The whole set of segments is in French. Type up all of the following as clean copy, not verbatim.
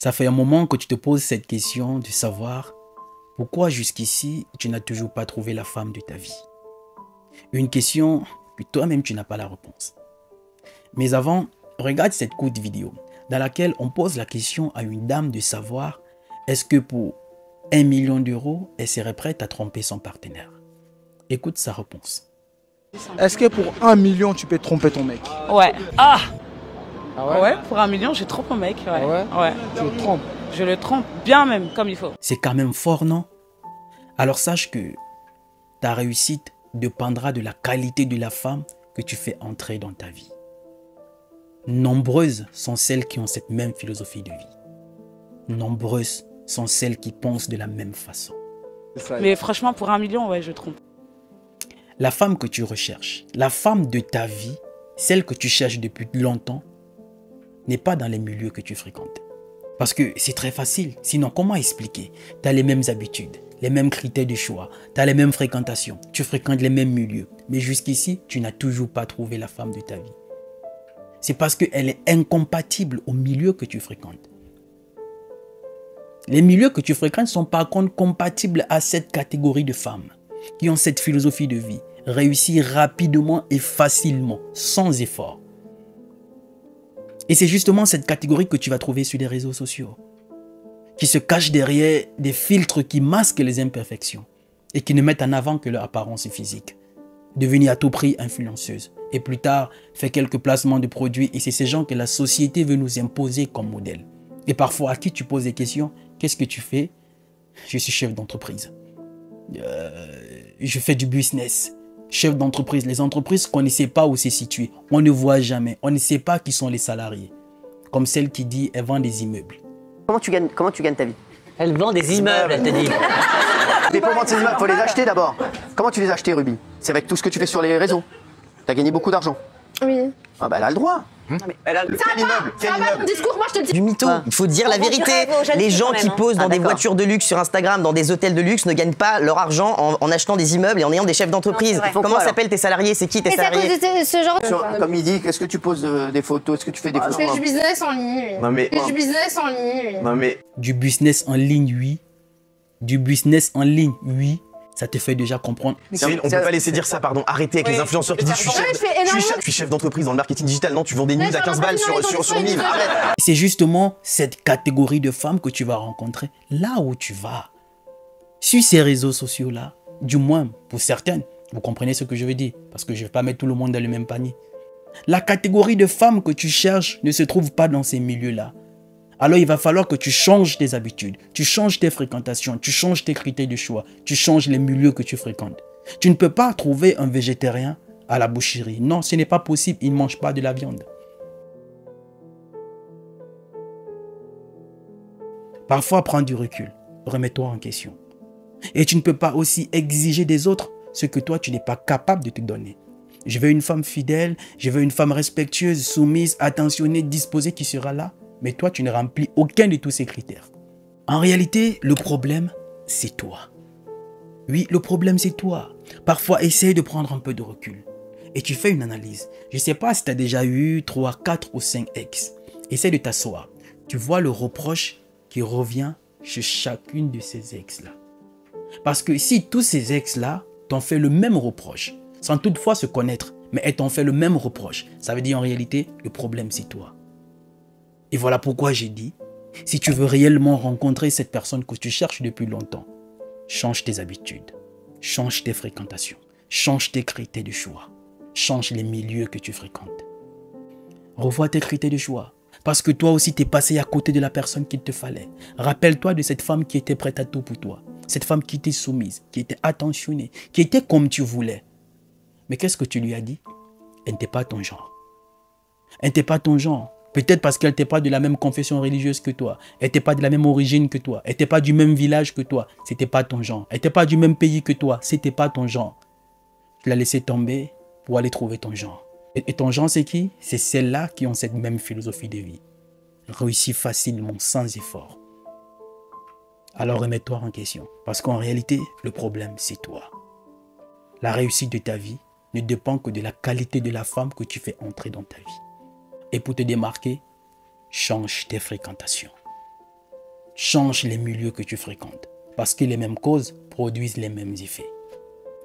Ça fait un moment que tu te poses cette question de savoir pourquoi jusqu'ici tu n'as toujours pas trouvé la femme de ta vie. Une question que toi-même tu n'as pas la réponse. Mais avant, regarde cette courte vidéo dans laquelle on pose la question à une dame de savoir est-ce que pour 1 million d'euros, elle serait prête à tromper son partenaire. Écoute sa réponse. Est-ce que pour 1 million, tu peux tromper ton mec? Ouais. Ah ouais? Ouais, pour 1 million, je trompe un mec. Ouais. Ah ouais? Ouais. Tu le trompes? Je le trompe bien même, comme il faut. C'est quand même fort, non? Alors sache que ta réussite dépendra de la qualité de la femme que tu fais entrer dans ta vie. Nombreuses sont celles qui ont cette même philosophie de vie. Nombreuses sont celles qui pensent de la même façon. Mais franchement, pour 1 million, ouais, je trompe. La femme que tu recherches, la femme de ta vie, celle que tu cherches depuis longtemps, n'est pas dans les milieux que tu fréquentes. Parce que c'est très facile. Sinon, comment expliquer? Tu as les mêmes habitudes, les mêmes critères de choix, tu as les mêmes fréquentations, tu fréquentes les mêmes milieux. Mais jusqu'ici, tu n'as toujours pas trouvé la femme de ta vie. C'est parce qu'elle est incompatible au milieu que tu fréquentes. Les milieux que tu fréquentes sont par contre compatibles à cette catégorie de femmes qui ont cette philosophie de vie, réussir rapidement et facilement, sans effort. Et c'est justement cette catégorie que tu vas trouver sur les réseaux sociaux, qui se cachent derrière des filtres qui masquent les imperfections et qui ne mettent en avant que leur apparence physique. Devenir à tout prix influenceuse et plus tard faire quelques placements de produits, et c'est ces gens que la société veut nous imposer comme modèle. Et parfois à qui tu poses des questions, qu'est-ce que tu fais? Je suis chef d'entreprise. Je fais du business. Chef d'entreprise. Les entreprises qu'on ne sait pas où c'est situé. On ne voit jamais. On ne sait pas qui sont les salariés. Comme celle qui dit elle vend des immeubles. Comment tu gagnes ta vie? Elle vend des immeubles, elle te dit. Mais pour vendre ces immeubles, il faut les acheter d'abord. Comment tu les as achetés, Ruby? C'est avec tout ce que tu fais sur les réseaux. Tu as gagné beaucoup d'argent. Oui. Ah bah elle a le droit. Elle a... Quel immeuble? Quel immeuble? Discours, moi je te le dis. Du mytho, il faut dire la vérité. Les gens qui posent dans des voitures de luxe sur Instagram, dans des hôtels de luxe, ne gagnent pas leur argent en achetant des immeubles et en ayant des chefs d'entreprise. Comment s'appellent tes salariés? C'est qui tes salariés? C'est ce genre. Comme il dit, est-ce que tu poses des photos? Est-ce que tu fais des photos? Je fais du business en ligne. Non mais... Je fais du business en ligne. Non mais... Du business en ligne, oui. Du business en ligne, oui. Ça te fait déjà comprendre. Cyril, on peut pas laisser dire ça, pardon. Arrêtez avec les influenceurs qui disent je suis chef d'entreprise dans le marketing digital. Non, tu vends des news à 15 balles sur 1000. Arrête. C'est justement cette catégorie de femmes que tu vas rencontrer là où tu vas. Sur ces réseaux sociaux-là, du moins pour certaines, vous comprenez ce que je veux dire, parce que je ne vais pas mettre tout le monde dans le même panier. La catégorie de femmes que tu cherches ne se trouve pas dans ces milieux-là. Alors il va falloir que tu changes tes habitudes, tu changes tes fréquentations, tu changes tes critères de choix, tu changes les milieux que tu fréquentes. Tu ne peux pas trouver un végétarien à la boucherie. Non, ce n'est pas possible, il ne mange pas de la viande. Parfois, prends du recul, remets-toi en question. Et tu ne peux pas aussi exiger des autres ce que toi, tu n'es pas capable de te donner. Je veux une femme fidèle, je veux une femme respectueuse, soumise, attentionnée, disposée qui sera là. Mais toi, tu ne remplis aucun de tous ces critères. En réalité, le problème, c'est toi. Oui, le problème, c'est toi. Parfois, essaye de prendre un peu de recul. Et tu fais une analyse. Je ne sais pas si tu as déjà eu 3, 4 ou 5 ex. Essaye de t'asseoir. Tu vois le reproche qui revient chez chacune de ces ex-là. Parce que si tous ces ex-là t'ont fait le même reproche, sans toutefois se connaître, mais elles t'ont fait le même reproche, ça veut dire en réalité, le problème, c'est toi. Et voilà pourquoi j'ai dit, si tu veux réellement rencontrer cette personne que tu cherches depuis longtemps, change tes habitudes, change tes fréquentations, change tes critères de choix, change les milieux que tu fréquentes. Revois tes critères de choix, parce que toi aussi t'es passé à côté de la personne qu'il te fallait. Rappelle-toi de cette femme qui était prête à tout pour toi, cette femme qui était soumise, qui était attentionnée, qui était comme tu voulais. Mais qu'est-ce que tu lui as dit? Elle n'était pas ton genre. Elle n'était pas ton genre. Peut-être parce qu'elle n'était pas de la même confession religieuse que toi. Elle n'était pas de la même origine que toi. Elle n'était pas du même village que toi. C'était pas ton genre. Elle n'était pas du même pays que toi. C'était pas ton genre. Tu l'as laissé tomber pour aller trouver ton genre. Et ton genre, c'est qui? C'est celles-là qui ont cette même philosophie de vie. Réussit facilement, sans effort. Alors remets-toi en question. Parce qu'en réalité, le problème, c'est toi. La réussite de ta vie ne dépend que de la qualité de la femme que tu fais entrer dans ta vie. Et pour te démarquer, change tes fréquentations. change les milieux que tu fréquentes. Parce que les mêmes causes produisent les mêmes effets.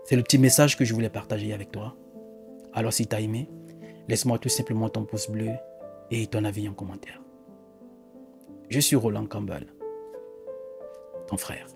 C'est le petit message que je voulais partager avec toi. Alors si tu as aimé, laisse-moi tout simplement ton pouce bleu et ton avis en commentaire. Je suis Roland Campbell, ton frère.